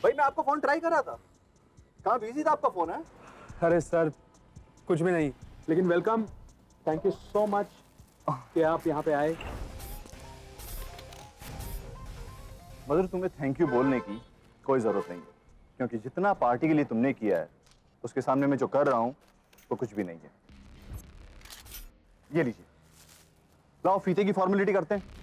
भाई मैं आपका फोन ट्राई कर रहा था, कहाँ बिजी था आपका फोन है? अरे सर कुछ भी नहीं, लेकिन welcome, thank you so much कि आप यहाँ पे आए। मगर तुम्हें थैंक यू बोलने की कोई जरूरत नहीं है, क्योंकि जितना पार्टी के लिए तुमने किया है उसके सामने मैं जो कर रहा हूँ वो कुछ भी नहीं है। ये लीजिए, लाओ फीते की फॉर्मेलिटी करते हैं।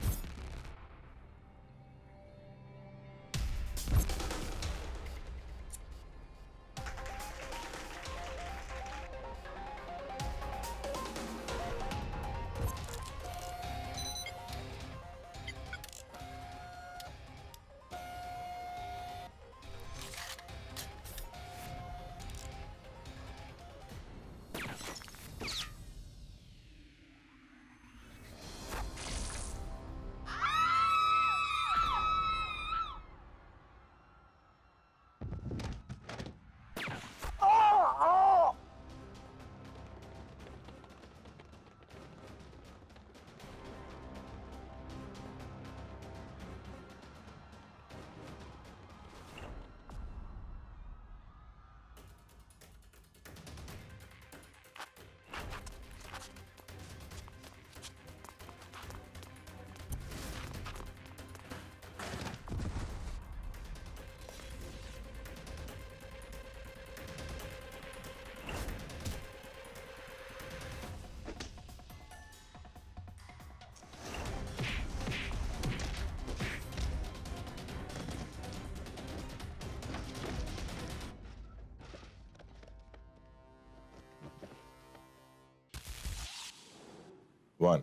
One,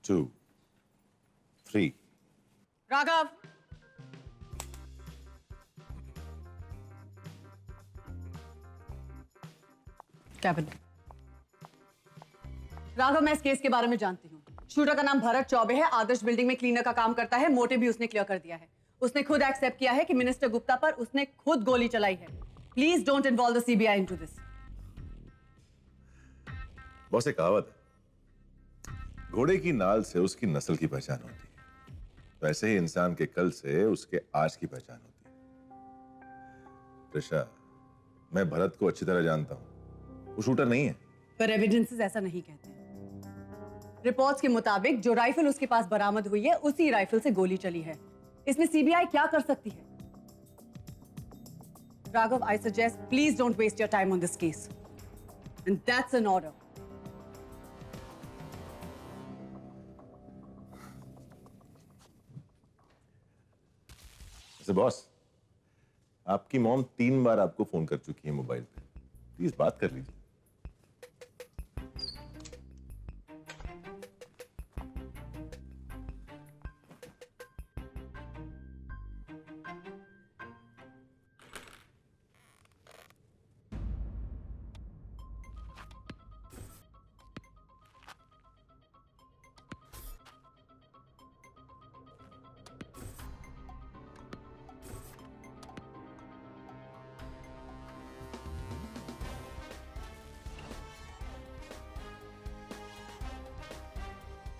two, three. Raghav, cabin. Raghav, मैं इस केस के बारे में जानती हूँ। शूटर का नाम भरत चौबे है, आदर्श बिल्डिंग में क्लीनर का काम करता है। मोटिव भी उसने क्लियर कर दिया है। उसने खुद एक्सेप्ट किया है कि मिनिस्टर गुप्ता पर उसने खुद गोली चलाई है। Please don't involve the CBI into this. Boss, एक कहावत है, घोड़े की नाल से उसकी नस्ल की पहचान होती है, वैसे ही इंसान के कल से उसके आज की पहचान होती है। त्रिशा, मैं भरत को अच्छी तरह जानता हूं, वो शूटर नहीं है। पर एविडेंसेस ऐसा नहीं कहते। रिपोर्ट्स के मुताबिक जो राइफल उसके पास बरामद हुई है, उसी राइफल से गोली चली है। इसमें सीबीआई क्या कर सकती है? Raghav, I suggest please don't waste your time on this case, and that's an order. Boss, आपकी मॉम 3 बार आपको फोन कर चुकी है मोबाइल पे, प्लीज बात कर लीजिए।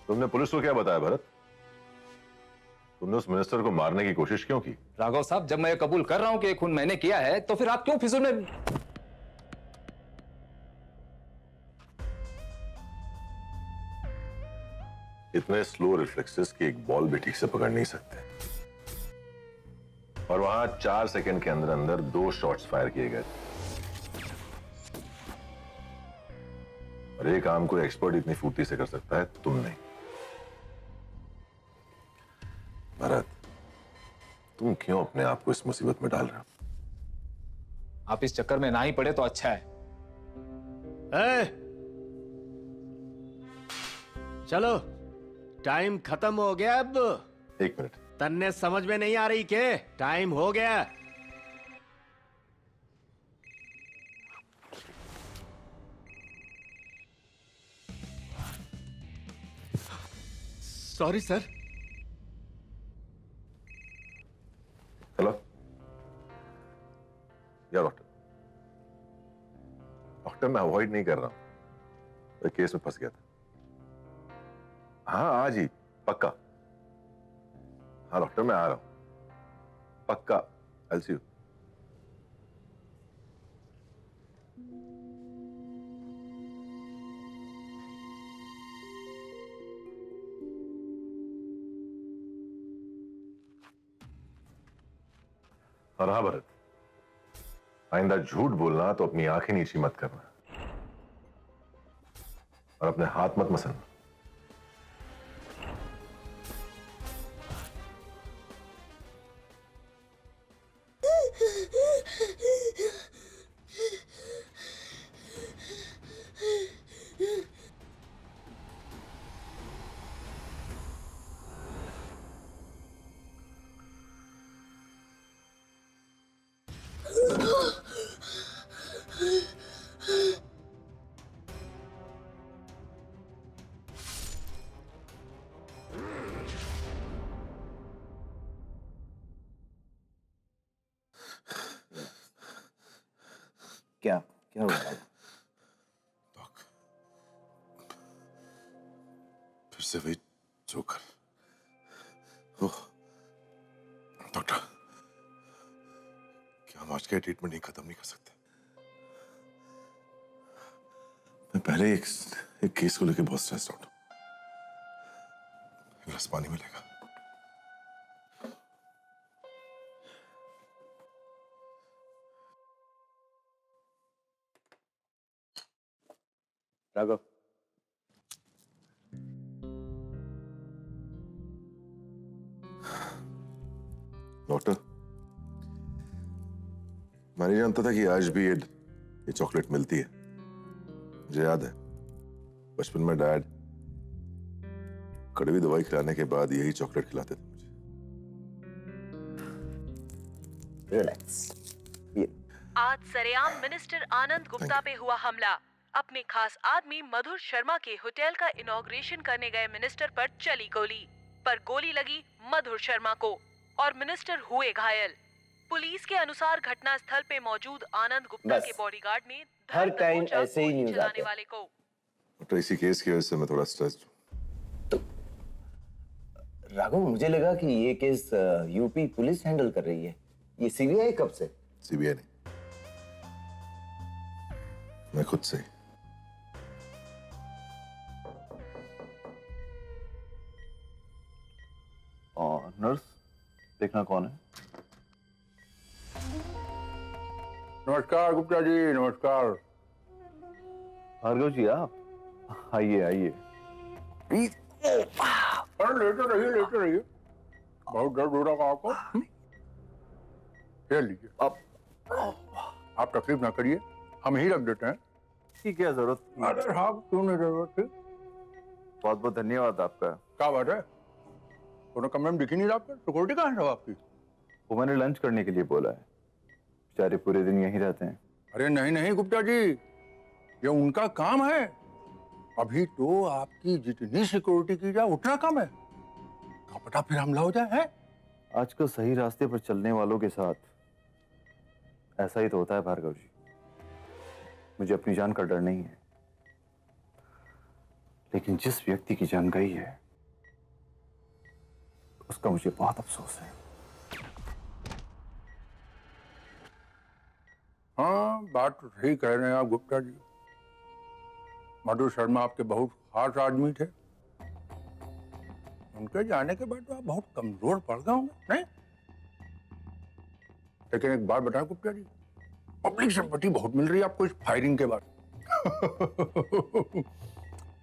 तुमने पुलिस को क्या बताया भरत? तुमने उस मिनिस्टर को मारने की कोशिश क्यों की? राघव साहब, जब मैं ये कबूल कर रहा हूं कि ये खून मैंने किया है, तो फिर आप क्यों फिजूल में? इतने स्लो रिफ्लेक्सेस कि एक बॉल भी ठीक से पकड़ नहीं सकते, और वहां 4 सेकंड के अंदर अंदर 2 शॉट्स फायर किए गए। और एक काम कोई एक्सपर्ट इतनी फुर्ती से कर सकता है, तुम नहीं। भरत, तुम क्यों अपने आप को इस मुसीबत में डाल रहे हो? आप इस चक्कर में ना ही पड़े तो अच्छा है। चलो, टाइम खत्म हो गया। अब 1 मिनट, तन्ने समझ में नहीं आ रही के टाइम हो गया। Sorry sir. हेलो, या डॉक्टर? डॉक्टर, मैं अवॉइड नहीं कर रहा हूं, मैं केस में फंस गया था। हाँ, आज ही पक्का। हाँ डॉक्टर, मैं आ रहा हूं, पक्का I'll see you. और हाँ भरत, आइंदा झूठ बोलना तो अपनी आंखें नीची मत करना और अपने हाथ मत मसलना। क्या क्या हुआ है? फिर से वही जोकर। ओह, डॉक्टर, क्या हम आज का ट्रीटमेंट नहीं खत्म नहीं कर सकते? मैं पहले एक केस को लेकर बहुत स्ट्रेस्ड आउट हूं। एक गिलास पानी मिलेगा? राघव, डॉक्टर, मैं नहीं जानता था कि आज भी ये चॉकलेट मिलती है। मुझे याद है बचपन में डैड कड़वी दवाई खिलाने के बाद यही चॉकलेट खिलाते थे मुझे। रिलैक्स। ये आज सरेआम मिनिस्टर आनंद गुप्ता पे हुआ हमला। अपने खास आदमी मधुर शर्मा के होटल का इनॉग्रेशन करने गए मिनिस्टर पर चली गोली, पर गोली लगी मधुर शर्मा को और मिनिस्टर हुए घायल। पुलिस के अनुसार घटनास्थल पे मौजूद आनंद गुप्ता के बॉडीगार्ड ने हर टाइम ऐसे ही न्यूज़ आते हैं। वाले को डॉक्टर, इसी केस की वजह से मैं थोड़ा स्ट्रेस्ड हूं। राघव, मुझे लगा कि ये केस यूपी पुलिस हैंडल कर रही है। ये सीबीआई कब से? सीबीआई नहीं, मैं खुद से। और नर्स, देखना कौन है? नमस्कार गुप्ता जी, नमस्कार। भार्गव जी, आप आइए आइए। अरे लेटे रहिए। बहुत दर्द हो रहा है आपको? ये लीजिए। आप तकलीफ ना करिए, हम ही रख देते हैं। की क्या जरूरत थी? अरे हाँ, क्यों नहीं जरूरत थी? बहुत बहुत धन्यवाद आपका। क्या बात है? कोनो कमरे में दिख ही नहीं रहा आपका? सिक्योरिटी कहाँ है आपकी? वो मैंने लंच करने के लिए बोला है, बेचारे पूरे दिन यहीं रहते हैं। अरे नहीं गुप्ता जी, ये उनका काम है। अभी तो आपकी जितनी सिक्योरिटी की जाए उतना कम है। क्या पता फिर हमला हो जाए, है? आजकल सही रास्ते पर चलने वालों के साथ ऐसा ही तो होता है भार्गव जी। मुझे अपनी जान का डर नहीं है, लेकिन जिस व्यक्ति की जान गई है उसका मुझे बहुत अफसोस है। हाँ, बात तो सही कह रहे हैं आप गुप्ता जी। मधुर शर्मा आपके बहुत खास आदमी थे। उनके जाने के बाद तो आप बहुत कमजोर पड़ गए होंगे, नहीं? लेकिन एक बात बताएं गुप्ता जी, पब्लिक सिंपैथी बहुत मिल रही है आपको इस फायरिंग के बाद।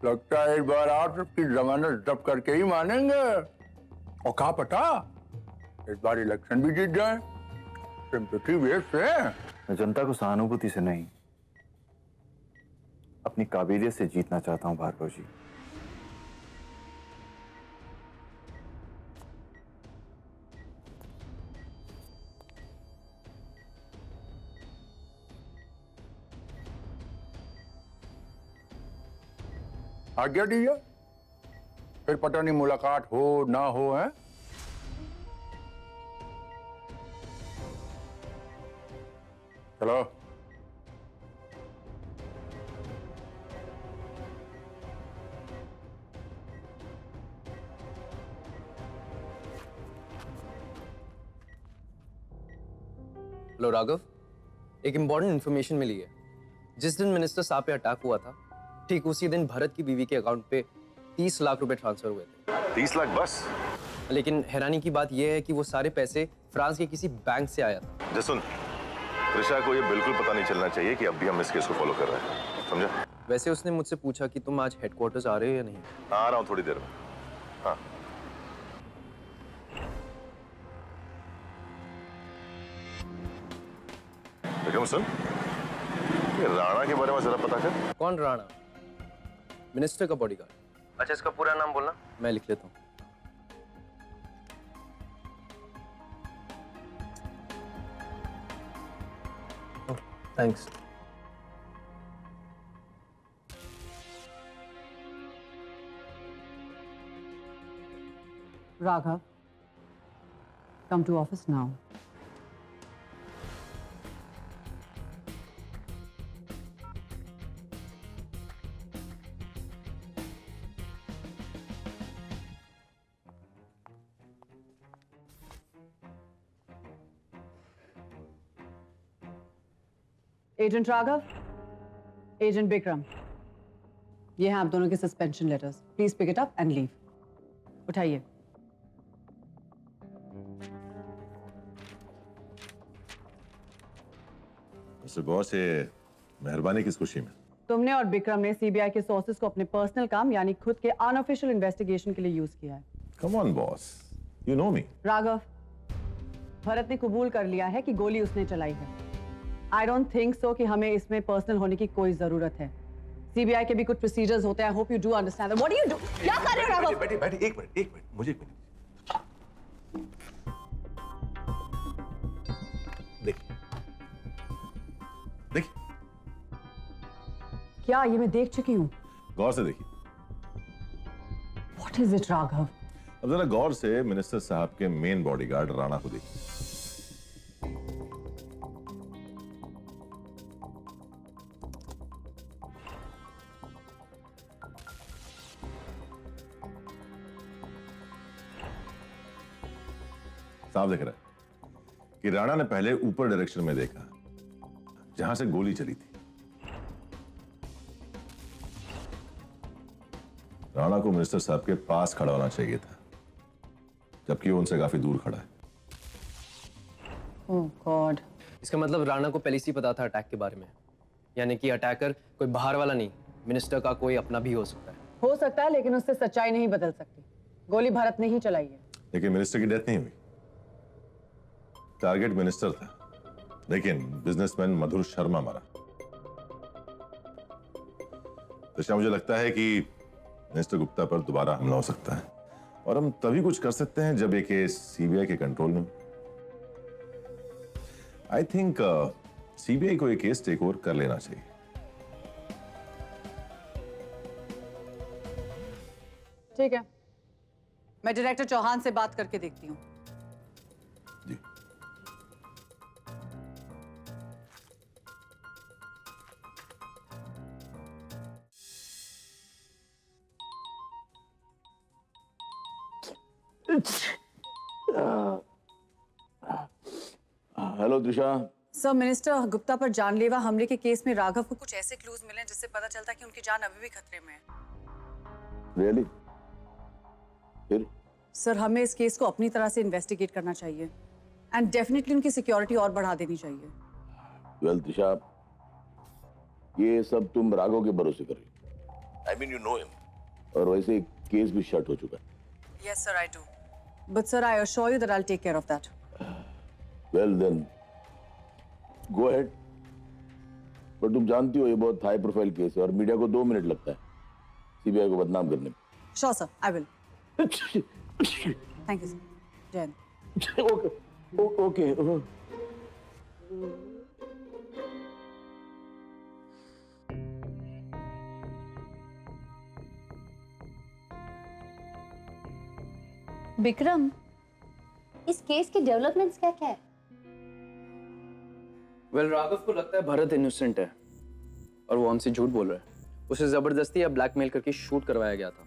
लगता है इस बार आप सबकी जमानत जब्त करके ही मानेंगे। और कहा पता, इस बार इलेक्शन भी जीत जाए सिंपैथी बेस से। मैं जनता को सहानुभूति से नहीं, अपनी काबिलियत से जीतना चाहता हूं भार्गव जी। आज्ञा दीजिए, फिर पता नहीं मुलाकात हो ना हो, है? चलो। हेलो राघव, एक इम्पॉर्टेंट इन्फॉर्मेशन मिली है। जिस दिन मिनिस्टर साहब पे अटैक हुआ था, ठीक उसी दिन भरत की बीवी के अकाउंट पे 30 लाख रुपए ट्रांसफर हुए थे। 30 लाख बस? लेकिन हैरानी की बात यह है कि वो सारे पैसे फ्रांस के किसी बैंक से आया था। जसुन, त्रिशा को ये बिल्कुल पता नहीं चलना चाहिए कि अब भी हम इस केस को फॉलो कर रहे हैं, समझा? वैसे उसने मुझसे पूछा कि तुम आज हेडक्वार्टर्स आ रहे हो या नहीं। आ रहा हूँ थोड़ी देर में। हाँ। विक्रम सुन, ये राणा के बारे में जरा पता कर। कौन राणा? मिनिस्टर का बॉडीगार्ड। अच्छा, इसका पूरा नाम बोलना, मैं लिख लेता हूँ। Thanks. Raghav, come to office now. Agent Raghav, agent Vikram, ये हैं आप दोनों के suspension letters. Please pick it up and leave. उठाइए। मिस्टर बॉस, ये मेहरबानी किस खुशी में? तुमने और विक्रम ने सीबीआई के सोर्सेज को अपने पर्सनल काम यानी खुद के अनऑफिशियल इन्वेस्टिगेशन के लिए यूज किया है। Come on boss, you know me. Raghav, Bharat ने कबूल कर लिया है कि गोली उसने चलाई है। आई डोंट थिंक सो कि हमें इसमें पर्सनल होने की कोई जरूरत है। सीबीआई के भी कुछ प्रोसीजर्स होते हैं। I hope you do understand. What do you do? क्या कर रहे हो राघव? बैठिए बैठिए, एक मिनट, मुझे एक मिनट। देखिए देखिए, क्या ये मैं देख चुकी हूँ? गौर से देखिए। What is it Raghav? अब जरा गौर से मिनिस्टर साहब के मेन बॉडीगार्ड राणा को देखिए। साफ दिख रहा है कि राणा ने पहले ऊपर डायरेक्शन में देखा जहां से गोली चली थी। राणा को मिनिस्टर साहब के पास खड़ा होना चाहिए था, जबकि वो उनसे काफी दूर खड़ा है। ओह गॉड। इसका मतलब राणा को पहले से ही पता था अटैक के बारे में, यानी कि अटैकर कोई बाहर वाला नहीं, मिनिस्टर का कोई अपना भी हो सकता है। हो सकता है, लेकिन उससे सच्चाई नहीं बदल सकती। गोली भारत ने ही चलाई है। लेकिन मिनिस्टर की डेथ नहीं हुई। टारगेट मिनिस्टर था, लेकिन बिजनेसमैन मधुर शर्मा मरा। तो मुझे लगता है कि मिनिस्टर गुप्ता पर दोबारा हमला हो सकता है, और हम तभी कुछ कर सकते हैं जब ये केस सीबीआई के कंट्रोल में। आई थिंक सीबीआई को ये केस टेक ओवर कर लेना चाहिए। ठीक है, मैं डायरेक्टर चौहान से बात करके देखती हूँ। जी। Hello Trisha. Sir, minister Gupta पर जानलेवा हमले के केस में राघव को कुछ ऐसे क्लूज मिले जिससे पता चलता कि उनकी जान अभी भी खतरे में है। रियली? फिर? सर, हमें इस केस को अपनी तरह से इन्वेस्टिगेट करना चाहिए एंड डेफिनेटली उनकी सिक्योरिटी और बढ़ा देनी चाहिए। वेल त्रिशा, ये सब तुम राघव के भरोसे कर रही हो। I mean you know him. और वैसे केस भी शट हो चुका है। Yes sir, I do. But sir, I assure you that I will take care of that. Well then go ahead. पर तुम जानती हो ये बहुत हाई प्रोफाइल केस है और मीडिया को 2 मिनट लगता है सीबीआई को बदनाम करने में। Sure sir, I will. Thank you sir. जय हिंद। Okay okay. विक्रम, इस केस के डेवलपमेंट्स क्या क्या है? वेल, राघव को लगता है भरत इनोसेंट है और वो हमसे झूठ बोल रहा है। उसे जबरदस्ती या ब्लैकमेल करके शूट करवाया गया था।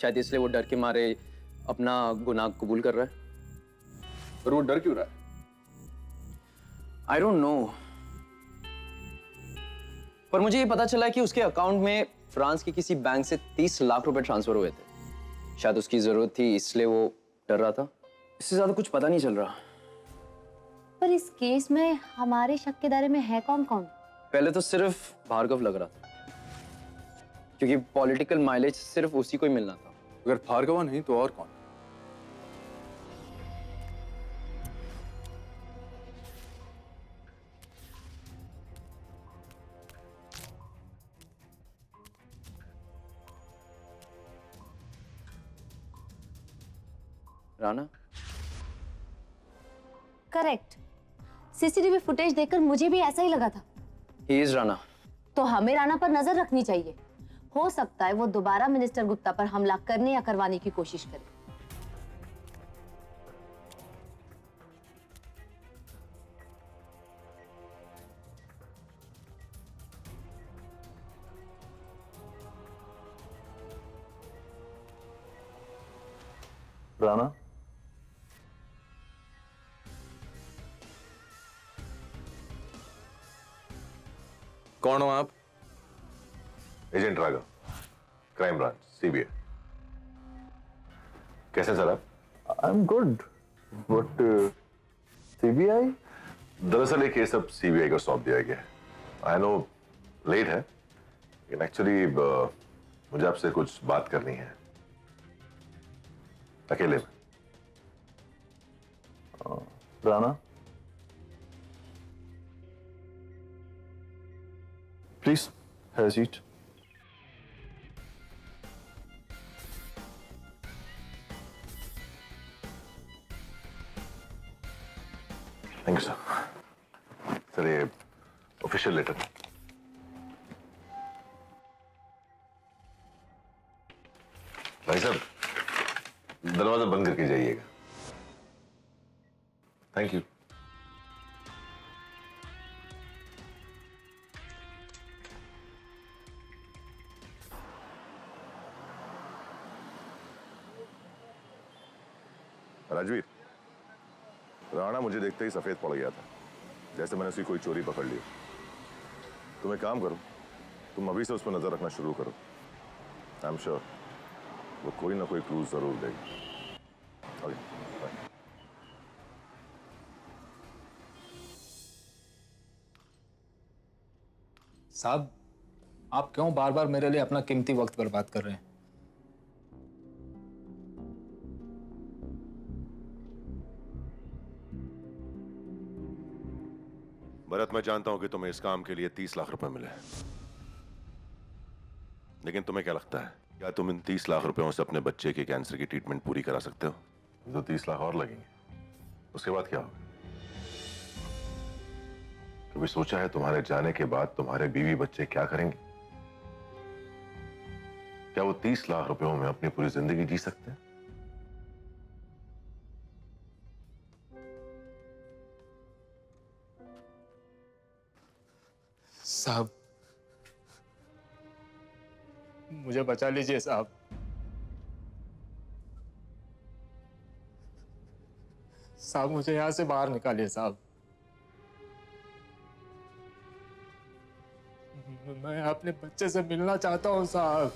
शायद इसलिए वो डर के मारे अपना गुनाह कबूल कर रहा है। पर वो डर क्यों रहा है? आई डोंट नो, पर मुझे ये पता चला कि उसके अकाउंट में फ्रांस के किसी बैंक से 30 लाख रुपए ट्रांसफर हुए थे। शायद उसकी जरूरत थी, इसलिए वो डर रहा था। इससे ज्यादा कुछ पता नहीं चल रहा। पर इस केस में हमारे शक के दायरे में है कौन कौन? पहले तो सिर्फ भार्गव लग रहा था, क्योंकि पॉलिटिकल माइलेज सिर्फ उसी को ही मिलना था। अगर भार्गवा नहीं तो और कौन? राणा? करेक्ट। सीसीटीवी फुटेज देखकर मुझे भी ऐसा ही लगा था। He is Rana. तो हमें राणा पर नजर रखनी चाहिए। हो सकता है वो दोबारा मिनिस्टर गुप्ता पर हमला करने या करवाने की कोशिश करे। राणा, कौन हो आप? Agent Raghav, crime branch, CBI. कैसे सर आप? I am good, but CBI? दरअसल ये केस अब सीबीआई को सौंप दिया गया है। आई नो लेट है, लेकिन एक्चुअली मुझे आपसे कुछ बात करनी है, अकेले में। Rana, please have a seat. Thank you sir. Sir ये ऑफिशियल लेटर। भाई साहब, दरवाजा बंद करके जाइएगा। Thank you. राजवीर, राणा मुझे देखते ही सफेद पड़ गया था, जैसे मैंने उसकी कोई चोरी पकड़ ली। तुम एक काम करो, तुम अभी से उस पर नजर रखना शुरू करो। आई एम श्योर वो कोई ना कोई क्लूज जरूर देगी। Okay, bye. साहब, आप क्यों बार बार मेरे लिए अपना कीमती वक्त बर्बाद कर रहे हैं? भरत, मैं जानता हूं कि तुम्हें इस काम के लिए 30 लाख रुपए मिले, लेकिन तुम्हें क्या लगता है, क्या तुम इन 30 लाख रुपयों से अपने बच्चे के कैंसर की ट्रीटमेंट पूरी करा सकते हो? तो 30 लाख और लगेंगे, उसके बाद क्या होगा? कभी सोचा है तुम्हारे जाने के बाद तुम्हारे बीवी बच्चे क्या करेंगे? क्या वो 30 लाख रुपयों में अपनी पूरी जिंदगी जी सकते हैं? साहब, मुझे बचा लीजिए साहब। साहब, मुझे यहां से बाहर निकालिए साहब। मैं अपने बच्चे से मिलना चाहता हूं साहब।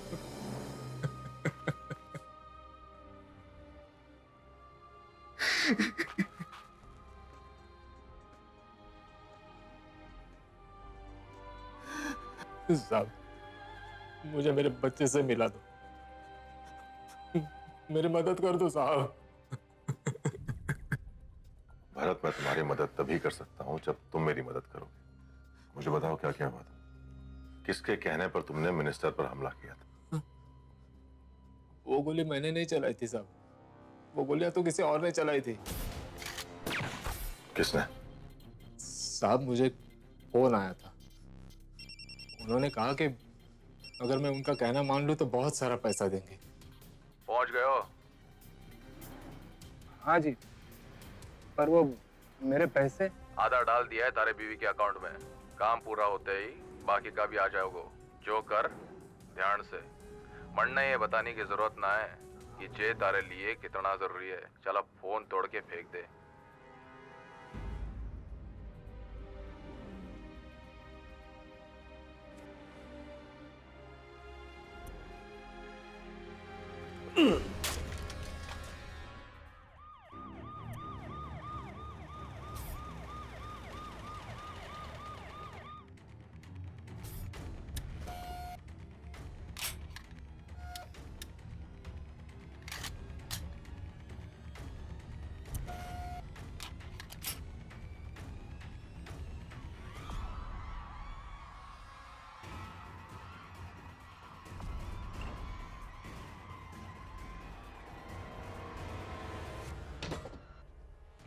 साहब, मुझे मेरे बच्चे से मिला दो, मेरी मदद कर दो साहब। भरत, मैं तुम्हारी मदद तभी कर सकता हूं जब तुम मेरी मदद करोगे। मुझे बताओ क्या क्या हुआ था? किसके कहने पर तुमने मिनिस्टर पर हमला किया था? वो गोली मैंने नहीं चलाई थी साहब, वो गोलियां तो किसी और ने चलाई थी। किसने? साहब, मुझे फोन आया था, उन्होंने कहा कि अगर मैं उनका कहना मान लूं तो बहुत सारा पैसा देंगे। पहुंच गए हो? हाँ जी, पर वो मेरे पैसे? आधा डाल दिया है तारे बीवी के अकाउंट में। काम पूरा होते ही बाकी का भी आ जाओगे। जो कर ध्यान से, मरना ये बताने की जरूरत ना है कि जे तारे लिए कितना जरूरी है। चल अब फोन तोड़ के फेंक दे।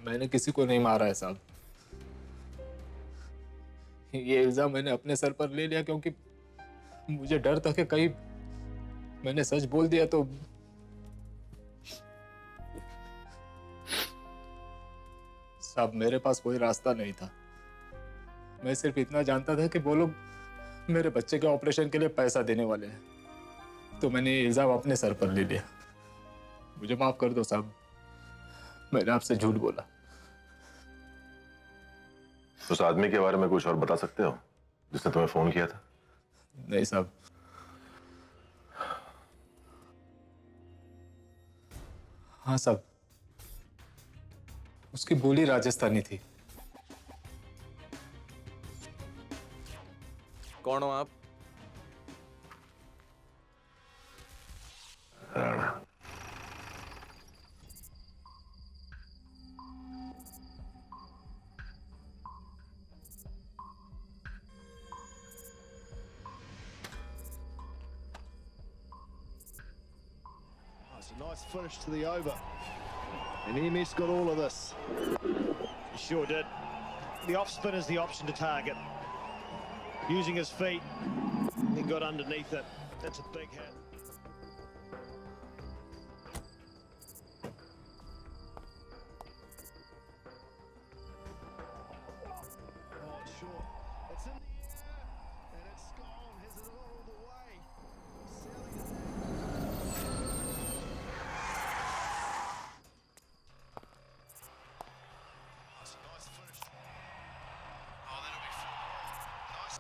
मैंने किसी को नहीं मारा है साहब। ये इल्जाम मैंने अपने सर पर ले लिया क्योंकि मुझे डर था कि कहीं मैंने सच बोल दिया तो साहब मेरे पास कोई रास्ता नहीं था। मैं सिर्फ इतना जानता था कि वो लोग मेरे बच्चे के ऑपरेशन के लिए पैसा देने वाले हैं, तो मैंने ये इल्जाम अपने सर पर ले लिया। मुझे माफ कर दो साहब, मैंने आपसे झूठ बोला। उस आदमी के बारे में कुछ और बता सकते हो जिसने तुम्हें फोन किया था? नहीं साहब। हाँ साहब, उसकी बोली राजस्थानी थी। कौन हो आप? Rana. It's a nice finish to the over. And EMS got all of this. He sure did. The off spin is the option to target. Using his feet, he got underneath it. That's a big hit. Oh, it's short. It's in the air. And it's gone. Has it all the way. Sailing it. That's a nice finish. Oh, that'll be full. Nice.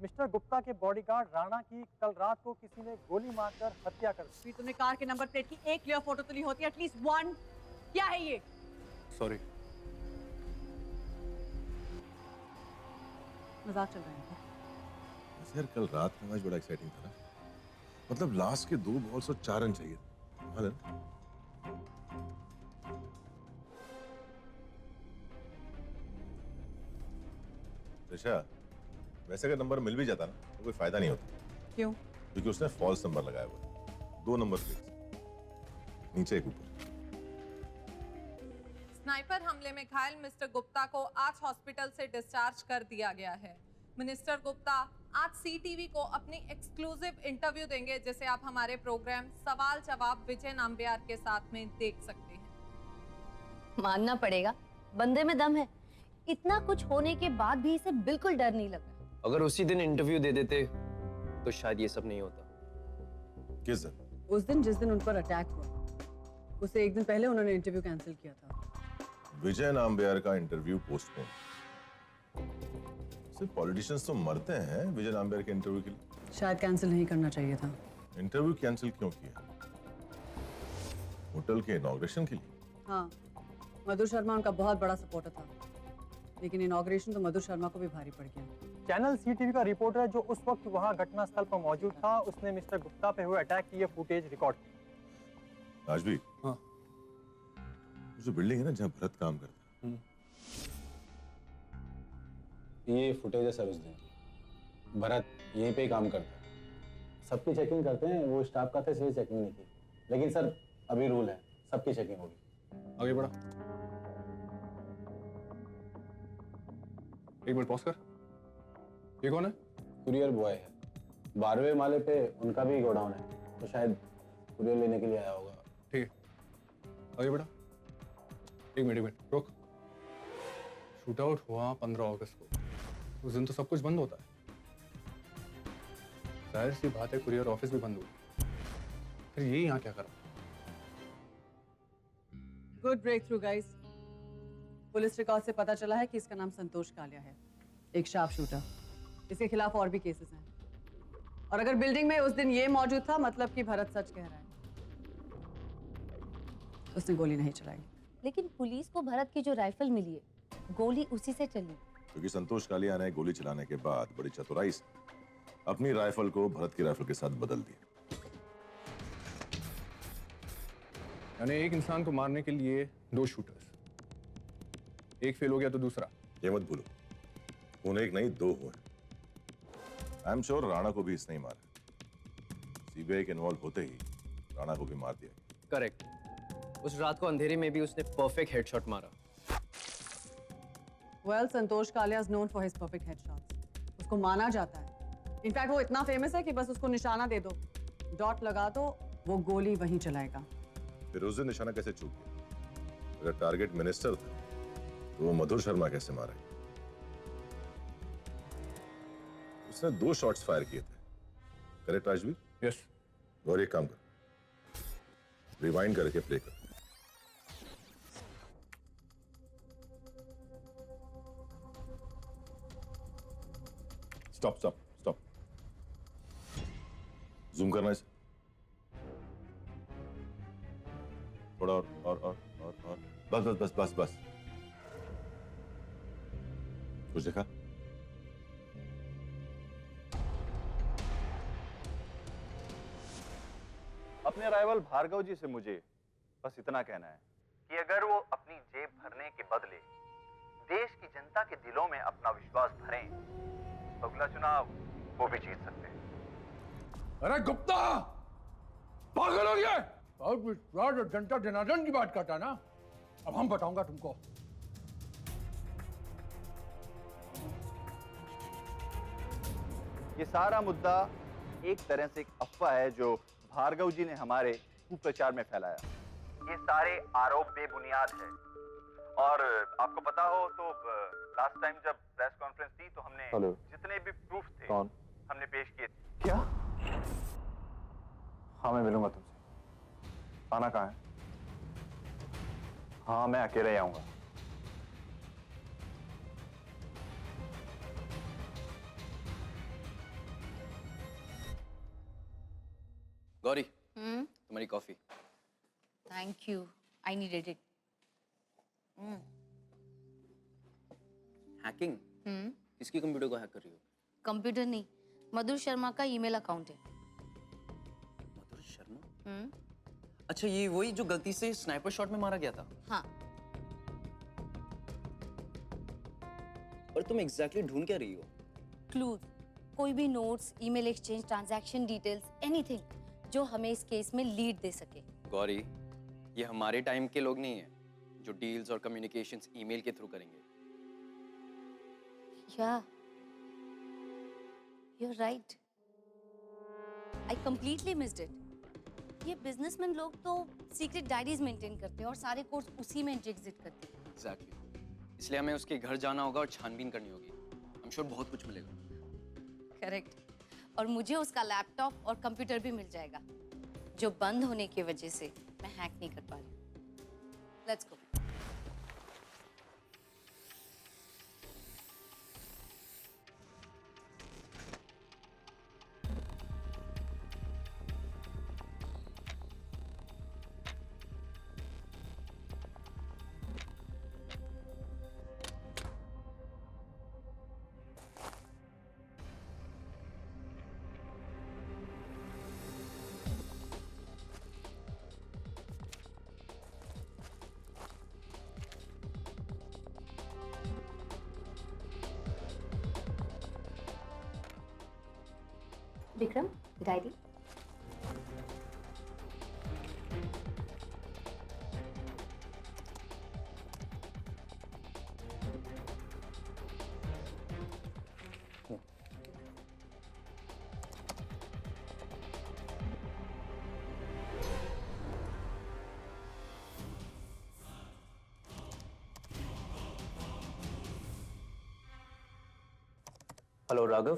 Mister Gupta के bodyguard Rana की कल रात को किसी ने गोली मारकर हत्या कर दी। फिर तुमने कार के नंबर प्लेट की एक क्लियर फोटो तो ली होती, एटलीस्ट वन। क्या है ये? सॉरी। मजाक चल रहा है? यार कल रात का मैच बड़ा एक्साइटिंग था ना। मतलब लास्ट के 2 बॉल्स और 4 रन चाहिए थे। ऋषा, वैसे अगर नंबर मिल भी जाता ना तो कोई फायदा नहीं होता। क्यों? क्योंकि उसने फॉल्स नंबर लगाया हुआ। 2 नंबर प्लेट नीचे एक ऊपर। स्नाइपर हमले में घायल मिस्टर गुप्ता को आज हॉस्पिटल से डिस्चार्ज कर दिया गया है। मिनिस्टर गुप्ता आज सीटीवी को अपनी एक्सक्लूसिव इंटरव्यू देंगे, जिसे आप हमारे प्रोग्राम सवाल जवाब विजय नाम्बियार के साथ में देख सकते हैं। मानना पड़ेगा, बंदे में दम है। इतना कुछ होने के बाद भी इसे बिल्कुल डर नहीं लगा। अगर उसी दिन इंटरव्यू दे देते तो शायद ये सब नहीं होता। किस दिन? उस दिन जिस दिन उन पर अटैक हुआ, उससे एक दिन पहले उन्होंने इंटरव्यू कैंसिल किया था। विजय नाम्बियार का इंटरव्यू पोस्टपोन। सिर्फ पॉलिटिशियंस तो मरते हैं विजय नाम्बियार के इंटरव्यू के लिए। शायद कैंसिल नहीं करना चाहिए था। इंटरव्यू कैंसिल क्यों किया? होटल के इनॉग्रेशन के लिए? हाँ, मधुर शर्मा उनका बहुत बड़ा सपोर्टर था, लेकिन इनॉग्रेशन तो मधुर शर्मा को भी भारी पड़ गया। चैनल सीटीवी का रिपोर्टर जो उस वक्त वहां घटनास्थल पर मौजूद था, उसने मिस्टर गुप्ता पे हुए अटैक की ये फुटेज रिकॉर्ड की। आज भी? हाँ। जो बिल्डिंग है ना जहाँ भरत काम करता है, ये फुटेज है सर उस दिन की। भरत यहीं पे ही काम करता है। सबकी चेकिंग करते हैं, वो स्टाफ का था इसलिए चेकिंग नहीं की। लेकिन सर अभी रूल है, सबकी चेकिंग होगी। आगे बढ़ा। एक मिनट पॉज कर। ये कौन है? कुरियर बॉय है। 12वें माले पे उनका भी गोडाउन है, तो शायद कुरियर लेने के लिए आया होगा। ठीक है, आगे बेटा। एक मिनट रुक। शूट आउट हुआ 15 अगस्त को, उस दिन तो सब कुछ बंद होता है। जाहिर सी बात है कुरियर ऑफिस भी बंद हुआ, फिर ये यहाँ क्या कर रहा है? Good breakthrough guys. Police record से पता चला है कि इसका नाम संतोष कालिया है, एक शार्प शूटर। इसके खिलाफ और भी केसेस हैं। और अगर बिल्डिंग में उस दिन ये मौजूद था, मतलब कि भरत सच कह रहा है, उसने गोली नहीं चलाई। लेकिन पुलिस को भरत की जो राइफल मिली है, गोली उसी से चली। क्योंकि संतोष कालिया ने गोली चलाने के बाद बड़ी चतुराई से अपनी राइफल को भरत की राइफल के साथ बदल दिया। यानी एक इंसान को मारने के लिए 2 शूटर्स, एक फेल हो गया तो दूसरा। ये मत भूलो, उन्हें एक नहीं 2 हुए। आई एम श्योर राणा को भी इसने ही मारा। सीबीआई के इन्वॉल्व होते ही राणा को भी मार दिया। करेक्ट। उस रात को अंधेरे में भी उसने परफेक्ट हेडशॉट मारा। Well, Santosh Kalia is known for his perfect headshots. उसको माना जाता है। इनफैक्ट वो इतना फेमस है कि बस उसको निशाना दे दो, डॉट लगा दो, वो गोली वहीं चलाएगा। फिर उस दिन निशाना कैसे चूक गया? अगर टारगेट मिनिस्टर था तो वो मधुर शर्मा कैसे मारा? उसने 2 शॉट्स फायर किए थे, करेक्ट राजवीर? यस। और एक काम कर, रिवाइंड करके प्ले कर। स्टॉप। जूम करना इसे थोड़ा और। बस। कुछ देखा? अपने राइवल भार्गव जी से मुझे बस इतना कहना है कि अगर वो अपनी जेब भरने के बदले देश की जनता के दिलों में अपना विश्वास भरें तो अगला चुनाव वो भी जीत सकते हैं। अरे गुप्ता, पागल हो गया? बहुत विश्वास और जनता जनार्दन की बात करता ना। अब हम बताऊंगा तुमको। ये सारा मुद्दा एक तरह से एक अफवाह है जो भार्गव जी ने हमारे कुप्रचार में फैलाया। ये सारे आरोप बेबुनियाद है। और आपको पता हो तो लास्ट टाइम जब प्रेस कॉन्फ्रेंस थी तो हमने जितने भी प्रूफ थे हमने पेश किए। क्या? हाँ, मैं मिलूंगा तुमसे। आना कहाँ है? हाँ, मैं अकेले ही आऊंगा। गौरी, तुम्हारी coffee. Thank you, I needed it. Hacking? किसकी कंप्यूटर को हैक कर रही हो? कंप्यूटर नहीं, मधुर शर्मा का ईमेल अकाउंट है। मधुर शर्मा? अच्छा, ये वही जो गलती से स्नाइपर शॉट में मारा गया था? हाँ। और तुम एग्जैक्टली ढूंढ क्या रही हो? क्लूज, कोई भी notes, email exchange, transaction details, anything जो हमें इस केस में लीड दे सके। गौरी, ये हमारे टाइम के लोग नहीं हैं जो डील्स और कम्युनिकेशंस ईमेल के थ्रू करेंगे। Yeah, you're right. I completely missed it. ये बिजनेसमैन लोग तो सीक्रेट डायरीज मेंटेन करते हैं और सारे कोर्स उसी में एंट्री एग्जिट करते हैं। Exactly. इसलिए हमें उसके घर जाना होगा और छानबीन करनी होगी। I'm sure बहुत कुछ मिलेगा। करेक्ट। और मुझे उसका लैपटॉप और कंप्यूटर भी मिल जाएगा, जो बंद होने की वजह से मैं हैक नहीं कर पा रही। Let's go. Vikram, diary. Hello Raghav.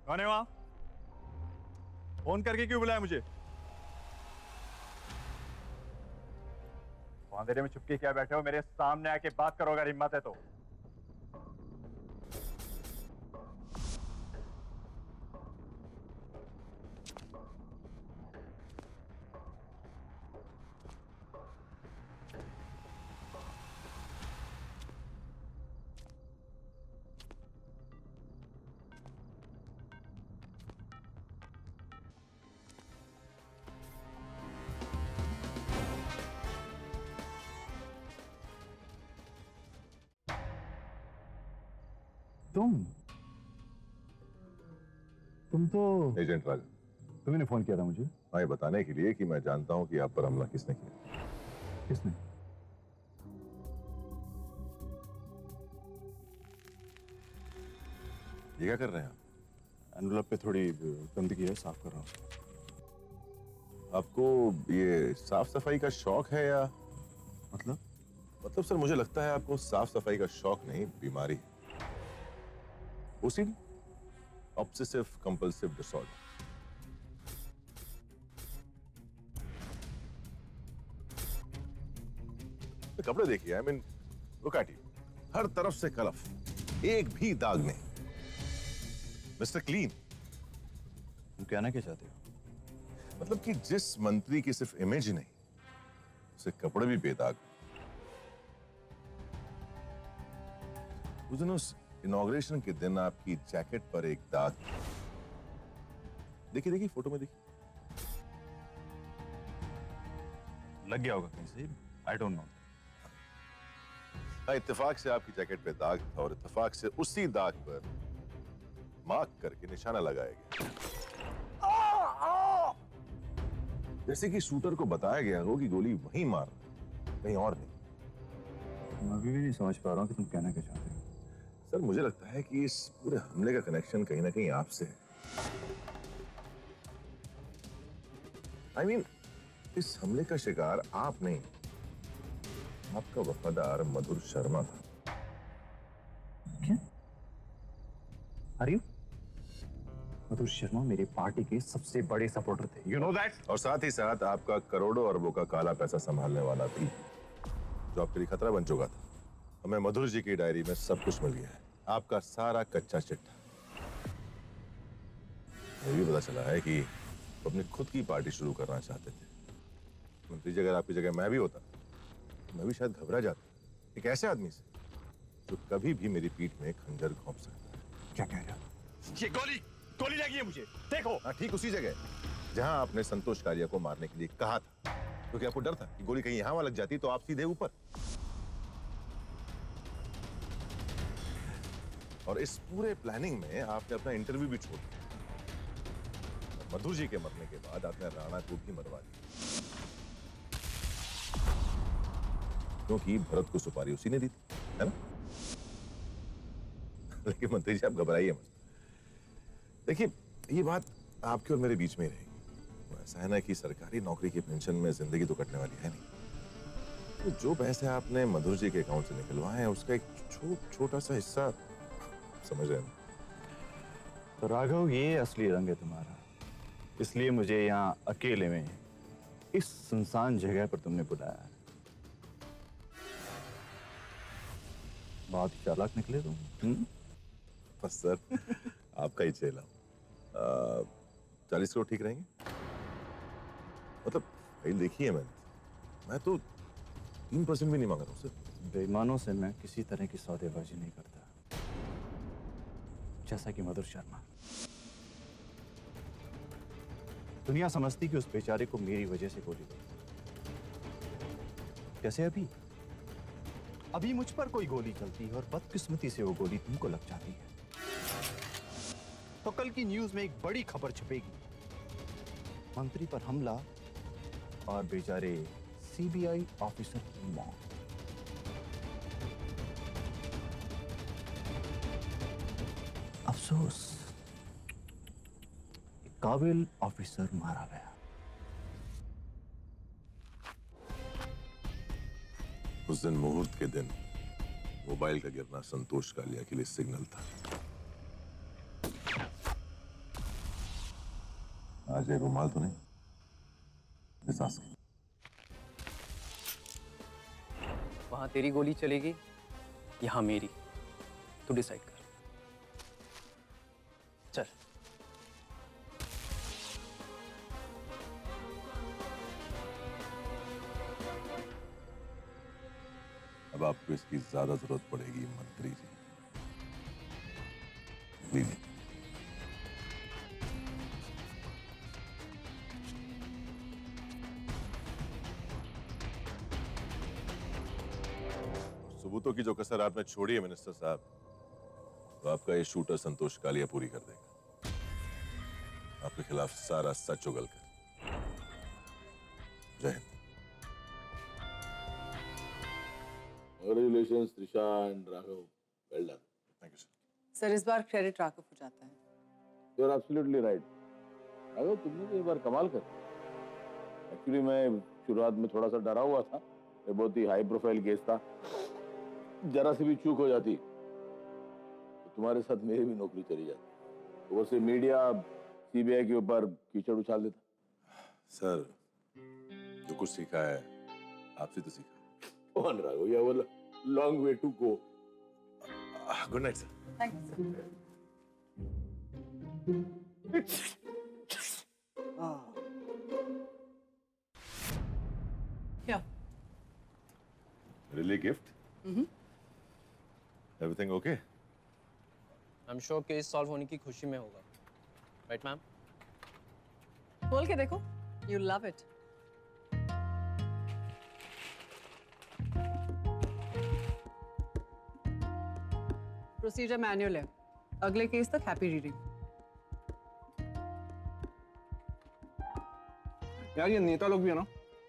कौन है वहां? फोन करके क्यों बुलाया मुझे? अंधेरे में चुपके क्या बैठे हो? मेरे सामने आके बात करो अगर हिम्मत है तो। तुम तो एजेंट राज, तुमने फोन किया था मुझे? हाँ, ये बताने के लिए कि मैं जानता हूँ कि आप पर हमला किसने किया। किसने? ये क्या कर रहे हैं आप? एनवलप पे थोड़ी गंदगी है, साफ कर रहा हूँ। आपको ये साफ सफाई का शौक है या मतलब सर मुझे लगता है आपको साफ सफाई का शौक नहीं, बीमारी है। OCD, obsessive compulsive disorder. तो कपड़े देखिए, I mean look at you, हर तरफ से कलफ, एक भी दाग नहीं। Mister Clean. तुम कहना क्या चाहते हो? मतलब कि जिस मंत्री की सिर्फ इमेज नहीं, उसे कपड़े भी बेदाग। उस दिन उस इनॉग्रेशन के दिन आपकी जैकेट पर एक दाग। देखिए देखिए फोटो में देखिए। लग गया होगा कहीं से, आई डोंट नो। इत्तेफाक से आपकी जैकेट पे दाग था और इत्तेफाक से उसी दाग पर मार्क करके निशाना लगाया गया, जैसे कि शूटर को बताया गया हो कि गोली वहीं मार, कहीं और नहीं। मैं अभी भी नहीं समझ पा रहा हूँ कि तुम कहना क्या चाहते हो। सर मुझे लगता है कि इस पूरे हमले का कनेक्शन कहीं ना कहीं आपसे है। आई मीन, इस हमले का शिकार आप नहीं, आपका वफादार मधुर शर्मा था। क्या? मधुर शर्मा मेरी पार्टी के सबसे बड़े सपोर्टर थे, यू नो दैट। और साथ ही साथ आपका करोड़ों अरबों का काला पैसा संभालने वाला भी, जो आपके लिए खतरा बन चुका था। हमें मधुर जी की डायरी में सब कुछ मिल गया है, आपका सारा कच्चा चिट्ठा। ये भी पता चला है कि वो अपनी खुद की पार्टी शुरू करना चाहते थे। मंत्री जी, अगर आपकी जगह मैं भी होता, मैं भी शायद घबरा जाता, एक ऐसे आदमी से जो कभी भी मेरी पीठ में खंजर घोंप सकता है। क्या कह रहे हो? ये गोली लगी है मुझे, देखो। हाँ, ठीक उसी जगह जहां आपने संतोष कालिया को मारने के लिए कहा था, क्योंकि आपको डर था कि गोली कहीं यहां वहां लग जाती तो आप सीधे ऊपर। और इस पूरे प्लानिंग में आपने अपना इंटरव्यू भी छोड़ दिया। मधुर जी के मरने के बाद आपने राणा को भी मरवा दिया, क्योंकि भरत को सुपारी उसी ने दी थी, है ना? लेकिन मंत्री जी, आप घबराइए मत। देखिए, ये बात आपके और मेरे बीच में ही रहेगी। ऐसा है ना कि सरकारी नौकरी की पेंशन में जिंदगी तो कटने वाली है नहीं। तो जो पैसे आपने मधुर जी के अकाउंट से निकलवाए हैं, उसका एक छोटा सा हिस्सा, समझ रहे हैं? तो राघव, ये असली रंग है तुम्हारा, इसलिए मुझे यहाँ अकेले में इस सुनसान जगह पर तुमने बुलाया। बहुत ही चालाक निकले तुम। बस सर, आपका ही चेला। 40 करोड़ ठीक रहेंगे? मतलब भाई देखिए, मैं तो 3% भी नहीं मांग रहा हूँ सर। बेईमानों से मैं किसी तरह की सौदेबाजी नहीं करता, जैसा कि मधुर शर्मा। दुनिया समझती कि उस बेचारे को मेरी वजह से गोली लगी। कैसे अभी मुझ पर कोई गोली चलती है और बदकिस्मती से वो गोली तुमको लग जाती है, तो कल की न्यूज में एक बड़ी खबर छपेगी। मंत्री पर हमला और बेचारे सीबीआई ऑफिसर की मौत। अफसोस, एक काबिल ऑफिसर मारा गया। उस दिन मुहूर्त के दिन मोबाइल का गिरना संतोष कालिया के लिए सिग्नल था। आज ये रुमाल तो नहीं, एहसास की। वहां तेरी गोली चलेगी, यहां मेरी। तू डिसाइड कर। चल। अब आपको इसकी ज्यादा जरूरत पड़ेगी मंत्री जी। लीजिए। सबूतों की जो कसर आपने छोड़ी है मिनिस्टर साहब, तो आपका ये शूटर संतोष कालिया पूरी कर देगा। आपके खिलाफ सारा सच उगल कर। जय Hind. Congratulations, Trisha and Raghav. Well done. Thank you, sir. Sir इस बार क्रेडिट राघव हो जाता है। You're absolutely right. राघव, तुमने तो एक बार कमाल कर। Actually मैं शुरुआत में थोड़ा सा डरा हुआ था। ये बहुत ही हाई प्रोफाइल केस था। जरा सी भी चूक हो जाती तो तुम्हारे साथ मेरी भी नौकरी चली जाती। तो वैसे मीडिया सीबीआई के ऊपर कीचड़ उछाल देता। सर, जो कुछ सीखा है आपसे तो सीखा। कौन राघव? या बोला long way to go. Good night sir. Thank you sir. Really gift? Everything okay? I'm sure case solve होने की खुशी में होगा। Right ma'am? खोल के देखो, you love it. Procedure manual है, अगले केस तक हैप्पी रीडिंग। यार ये नेता लोग भी है ना,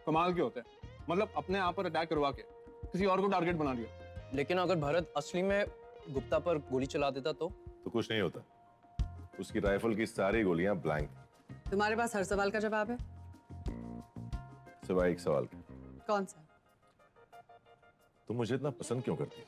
कमाल के होते हैं। मतलब अपने आप पर अटैक करवा के किसी और को टारगेट बना दिया। लेकिन अगर भरत असली में गुप्ता पर गोली चला देता तो कुछ नहीं होता। उसकी राइफल की सारी गोलियां ब्लैंक। तुम्हारे पास हर सवाल का जवाब है? सिवाय एक सवाल के। कौन सा? तुम मुझे इतना पसंद क्यों करती हो?